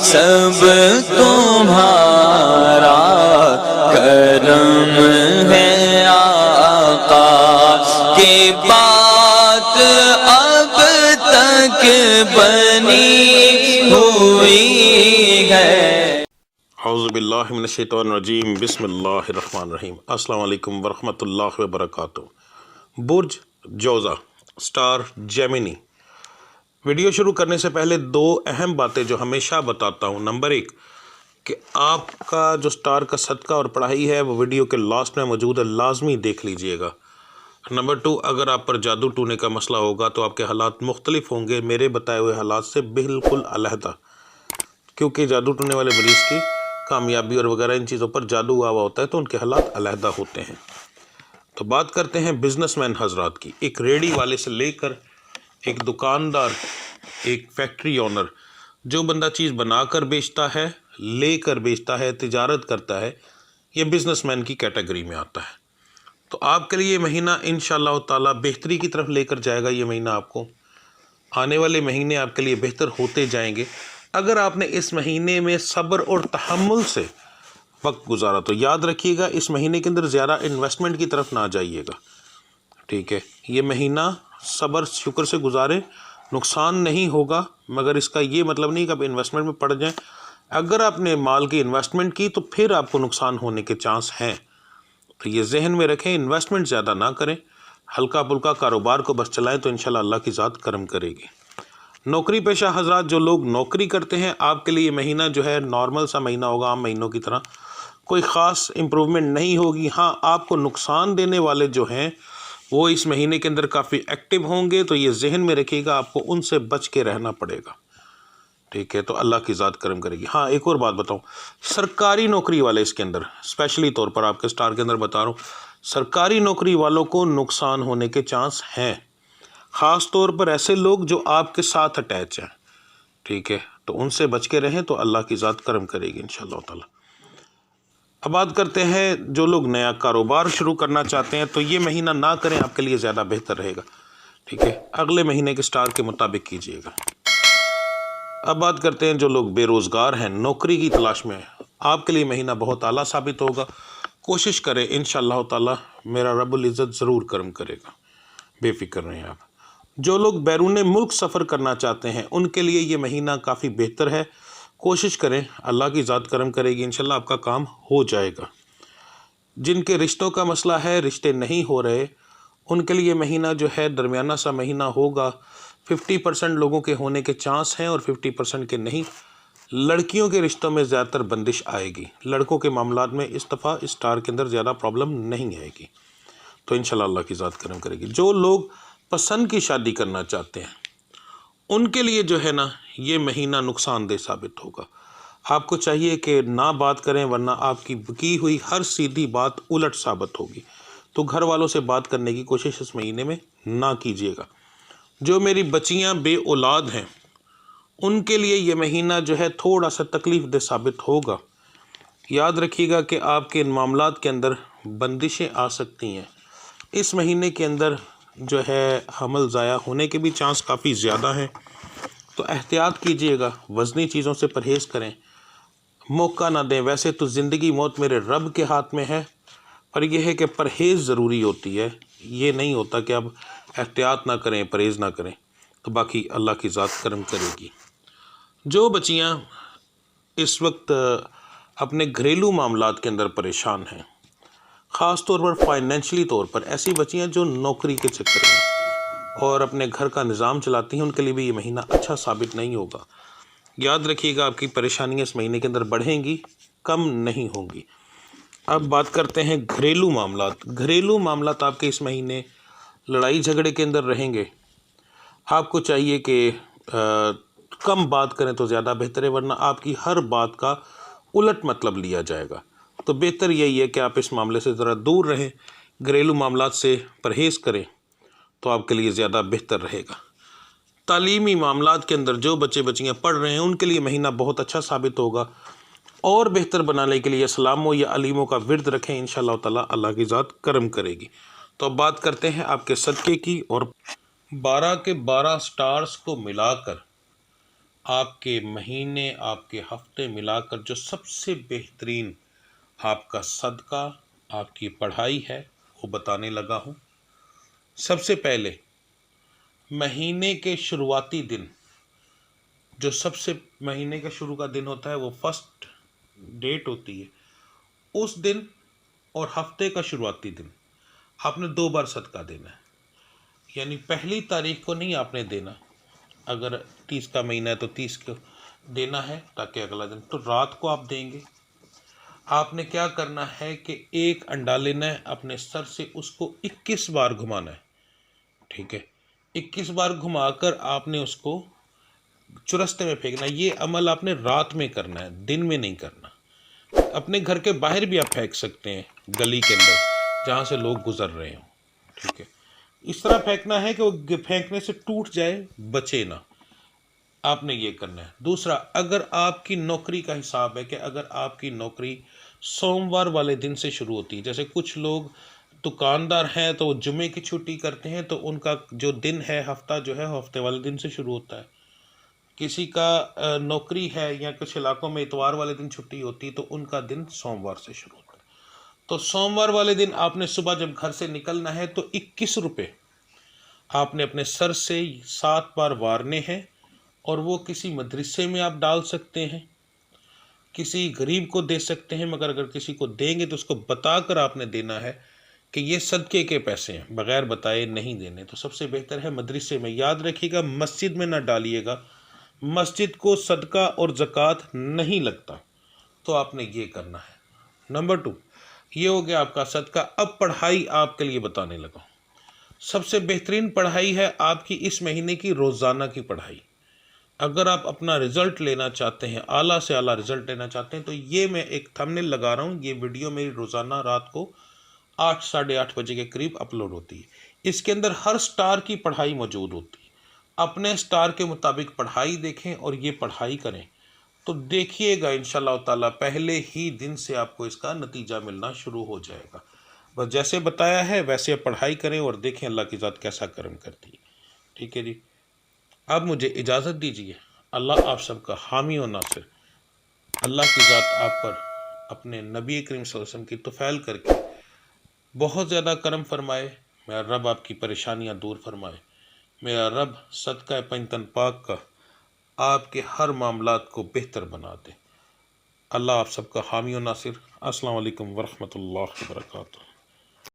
سب تمہارا کرم ہے آقا کی بات اب تک بنی ہوئی ہے۔ اعوذ باللہ من الشیطان الرجیم، بسم اللہ الرحمن الرحیم۔ السلام علیکم ورحمۃ اللہ وبرکاتہ۔ برج جوزہ، سٹار جیمنی۔ ویڈیو شروع کرنے سے پہلے دو اہم باتیں جو ہمیشہ بتاتا ہوں۔ نمبر 1 کہ آپ کا جو سٹار کا صدقہ اور پڑھائی ہے وہ ویڈیو کے لاسٹ میں موجود ہے، لازمی دیکھ لیجئے گا۔ نمبر 2 اگر آپ پر جادو ٹونے کا مسئلہ ہوگا تو آپ کے حالات مختلف ہوں گے میرے بتائے ہوئے حالات سے بالکل علیحدہ، کیونکہ جادو ٹونے والے مریض کی کامیابی اور وغیرہ ان چیزوں پر جادو ہوا ہوتا ہے تو ان کے حالات علیحدہ ہوتے ہیں۔ تو بات کرتے ہیں بزنس مین حضرات کی۔ ایک ریڑھی والے سے لے کر ایک دکاندار، ایک فیکٹری اونر، جو بندہ چیز بنا کر بیچتا ہے، لے کر بیچتا ہے، تجارت کرتا ہے، یہ بزنس مین کی کیٹیگری میں آتا ہے۔ تو آپ کے لیے یہ مہینہ انشاءاللہ تعالی بہتری کی طرف لے کر جائے گا۔ یہ مہینہ آپ کو آنے والے مہینے آپ کے لیے بہتر ہوتے جائیں گے اگر آپ نے اس مہینے میں صبر اور تحمل سے وقت گزارا۔ تو یاد رکھیے گا اس مہینے کے اندر زیادہ انویسٹمنٹ کی طرف نہ جائیے گا، ٹھیک ہے؟ یہ مہینہ صبر شکر سے گزارے، نقصان نہیں ہوگا، مگر اس کا یہ مطلب نہیں کہ آپ انویسٹمنٹ میں پڑ جائیں۔ اگر آپ نے مال کی انویسٹمنٹ کی تو پھر آپ کو نقصان ہونے کے چانس ہیں، تو یہ ذہن میں رکھیں، انویسٹمنٹ زیادہ نہ کریں، ہلکا پھلکا کاروبار کو بس چلائیں تو انشاءاللہ اللہ کی ذات کرم کرے گی۔ نوکری پیشہ حضرات، جو لوگ نوکری کرتے ہیں، آپ کے لیے یہ مہینہ جو ہے نارمل سا مہینہ ہوگا، عام مہینوں کی طرح کوئی خاص امپروومنٹ نہیں ہوگی۔ ہاں، آپ کو نقصان دینے والے جو ہیں وہ اس مہینے کے اندر کافی ایکٹیو ہوں گے، تو یہ ذہن میں رکھیے گا آپ کو ان سے بچ کے رہنا پڑے گا، ٹھیک ہے؟ تو اللہ کی ذات کرم کرے گی۔ ہاں، ایک اور بات بتاؤں، سرکاری نوکری والے اس کے اندر اسپیشلی طور پر آپ کے سٹار کے اندر بتا رہا ہوں، سرکاری نوکری والوں کو نقصان ہونے کے چانس ہیں، خاص طور پر ایسے لوگ جو آپ کے ساتھ اٹیچ ہیں، ٹھیک ہے؟ تو ان سے بچ کے رہیں تو اللہ کی ذات کرم کرے گی انشاءاللہ تعالی۔ اب بات کرتے ہیں جو لوگ نیا کاروبار شروع کرنا چاہتے ہیں، تو یہ مہینہ نہ کریں، آپ کے لیے زیادہ بہتر رہے گا، ٹھیک ہے؟ اگلے مہینے کے سٹار کے مطابق کیجئے گا۔ اب بات کرتے ہیں جو لوگ بے روزگار ہیں، نوکری کی تلاش میں ہیں، آپ کے لیے مہینہ بہت اعلیٰ ثابت ہوگا۔ کوشش کریں انشاءاللہ تعالی، میرا رب العزت ضرور کرم کرے گا، بے فکر رہیں آپ۔ جو لوگ بیرون ملک سفر کرنا چاہتے ہیں ان کے لیے یہ مہینہ کافی بہتر ہے، کوشش کریں، اللہ کی ذات کرم کرے گی، انشاءاللہ آپ کا کام ہو جائے گا۔ جن کے رشتوں کا مسئلہ ہے، رشتے نہیں ہو رہے، ان کے لیے مہینہ جو ہے درمیانہ سا مہینہ ہوگا۔ 50% لوگوں کے ہونے کے چانس ہیں اور 50% کے نہیں۔ لڑکیوں کے رشتوں میں زیادہ تر بندش آئے گی، لڑکوں کے معاملات میں اس دفعہ اس سٹار کے اندر زیادہ پرابلم نہیں آئے گی، تو انشاءاللہ اللہ کی ذات کرم کرے گی۔ جو لوگ پسند کی شادی کرنا چاہتے ہیں ان کے لیے جو ہے نا یہ مہینہ نقصان دہ ثابت ہوگا۔ آپ کو چاہیے کہ نہ بات کریں، ورنہ آپ کی ہوئی ہر سیدھی بات الٹ ثابت ہوگی۔ تو گھر والوں سے بات کرنے کی کوشش اس مہینے میں نہ کیجیے گا۔ جو میری بچیاں بے اولاد ہیں ان کے لیے یہ مہینہ جو ہے تھوڑا سا تکلیف دہ ثابت ہوگا۔ یاد رکھیے گا کہ آپ کے ان معاملات کے اندر بندشیں آ سکتی ہیں۔ اس مہینے کے اندر جو ہے حمل ضائع ہونے کے بھی چانس کافی زیادہ ہیں، تو احتیاط کیجیے گا، وزنی چیزوں سے پرہیز کریں، موقع نہ دیں۔ ویسے تو زندگی موت میرے رب کے ہاتھ میں ہے، پر یہ ہے کہ پرہیز ضروری ہوتی ہے، یہ نہیں ہوتا کہ اب احتیاط نہ کریں، پرہیز نہ کریں، تو باقی اللہ کی ذات کرم کرے گی۔ جو بچیاں اس وقت اپنے گھریلو معاملات کے اندر پریشان ہیں، خاص طور پر فائنینشلی طور پر، ایسی بچیاں جو نوکری کے چکر میں اور اپنے گھر کا نظام چلاتی ہیں، ان کے لیے بھی یہ مہینہ اچھا ثابت نہیں ہوگا۔ یاد رکھیے گا آپ کی پریشانیاں اس مہینے کے اندر بڑھیں گی، کم نہیں ہوں گی۔ اب بات کرتے ہیں گھریلو معاملات۔ گھریلو معاملات آپ کے اس مہینے لڑائی جھگڑے کے اندر رہیں گے۔ آپ کو چاہیے کہ کم بات کریں تو زیادہ بہتر ہے، ورنہ آپ کی ہر بات کا الٹ مطلب لیا جائے گا۔ تو بہتر یہی ہے کہ آپ اس معاملے سے ذرا دور رہیں، گھریلو معاملات سے پرہیز کریں، تو آپ کے لیے زیادہ بہتر رہے گا۔ تعلیمی معاملات کے اندر جو بچے بچیاں پڑھ رہے ہیں ان کے لیے مہینہ بہت اچھا ثابت ہوگا۔ اور بہتر بنانے کے لیے اسلاموں یا علیموں کا ورد رکھیں، انشاءاللہ تعالی اللہ کی ذات کرم کرے گی۔ تو اب بات کرتے ہیں آپ کے صدقے کی، اور 12 کے 12 سٹارز کو ملا کر آپ کے مہینے، آپ کے ہفتے ملا کر جو سب سے بہترین آپ کا صدقہ، آپ کی پڑھائی ہے، وہ بتانے لگا ہوں۔ سب سے پہلے مہینے کے شروعاتی دن، جو سب سے مہینے کا شروع کا دن ہوتا ہے وہ فرسٹ ڈیٹ ہوتی ہے، اس دن اور ہفتے کا شروعاتی دن آپ نے 2 بار صدقہ دینا ہے۔ یعنی پہلی تاریخ کو نہیں آپ نے دینا، اگر 30 کا مہینہ ہے تو 30 کو دینا ہے تاکہ اگلا دن، تو رات کو آپ دیں گے۔ آپ نے کیا کرنا ہے کہ ایک انڈا لینا ہے، اپنے سر سے اس کو 21 بار گھمانا ہے، ٹھیک ہے؟ 21 بار گھما کر آپ نے اس کو چرستے میں پھینکنا ہے۔ یہ عمل آپ نے رات میں کرنا ہے، دن میں نہیں کرنا۔ اپنے گھر کے باہر بھی آپ پھینک سکتے ہیں، گلی کے اندر جہاں سے لوگ گزر رہے ہوں، ٹھیک ہے؟ اس طرح پھینکنا ہے کہ وہ پھینکنے سے ٹوٹ جائے، بچے نہ۔ آپ نے یہ کرنا ہے۔ دوسرا، اگر آپ کی نوکری کا حساب ہے کہ اگر آپ کی نوکری سوموار والے دن سے شروع ہوتی ہے، جیسے کچھ لوگ دکاندار ہیں تو وہ جمعے کی چھٹی کرتے ہیں، تو ان کا جو دن ہے، ہفتہ جو ہے، ہفتے والے دن سے شروع ہوتا ہے۔ کسی کا نوکری ہے یا کچھ علاقوں میں اتوار والے دن چھٹی ہوتی تو ان کا دن سوموار سے شروع ہوتا ہے۔ تو سوموار والے دن آپ نے صبح جب گھر سے نکلنا ہے تو 21 روپے آپ نے اپنے سر سے 7 بار وارنے ہیں، اور وہ کسی مدرسے میں آپ ڈال سکتے ہیں، کسی غریب کو دے سکتے ہیں، مگر اگر کسی کو دیں گے تو اس کو بتا کر آپ نے دینا ہے کہ یہ صدقے کے پیسے ہیں، بغیر بتائے نہیں دینے۔ تو سب سے بہتر ہے مدرسے میں۔ یاد رکھیے گا، مسجد میں نہ ڈالیے گا، مسجد کو صدقہ اور زکوٰۃ نہیں لگتا، تو آپ نے یہ کرنا ہے۔ نمبر 2، یہ ہو گیا آپ کا صدقہ۔ اب پڑھائی آپ کے لیے بتانے لگا ہوں۔ سب سے بہترین پڑھائی ہے آپ کی اس مہینے کی روزانہ کی پڑھائی۔ اگر آپ اپنا رزلٹ لینا چاہتے ہیں، اعلیٰ سے اعلیٰ رزلٹ لینا چاہتے ہیں، تو یہ میں ایک تھمبنیل لگا رہا ہوں، یہ ویڈیو میری روزانہ رات کو 8 ساڑھے 8 بجے کے قریب اپلوڈ ہوتی ہے۔ اس کے اندر ہر سٹار کی پڑھائی موجود ہوتی ہے۔ اپنے سٹار کے مطابق پڑھائی دیکھیں اور یہ پڑھائی کریں، تو دیکھیے گا انشاءاللہ تعالیٰ پہلے ہی دن سے آپ کو اس کا نتیجہ ملنا شروع ہو جائے گا۔ بس جیسے بتایا ہے ویسے پڑھائی کریں اور دیکھیں اللہ کی ذات کیسا کرم کرتی ہے، ٹھیک ہے جی؟ اب مجھے اجازت دیجیے۔ اللہ آپ سب کا حامی و ناصر۔ اللہ کی ذات آپ پر اپنے نبی کریم صلی اللہ علیہ وسلم کی طفیل کر کے بہت زیادہ کرم فرمائے۔ میرا رب آپ کی پریشانیاں دور فرمائے۔ میرا رب صدقہ پنجتن پاک کا آپ کے ہر معاملات کو بہتر بنا دے۔ اللہ آپ سب کا حامی و ناصر۔ السلام علیکم ورحمۃ اللہ وبرکاتہ۔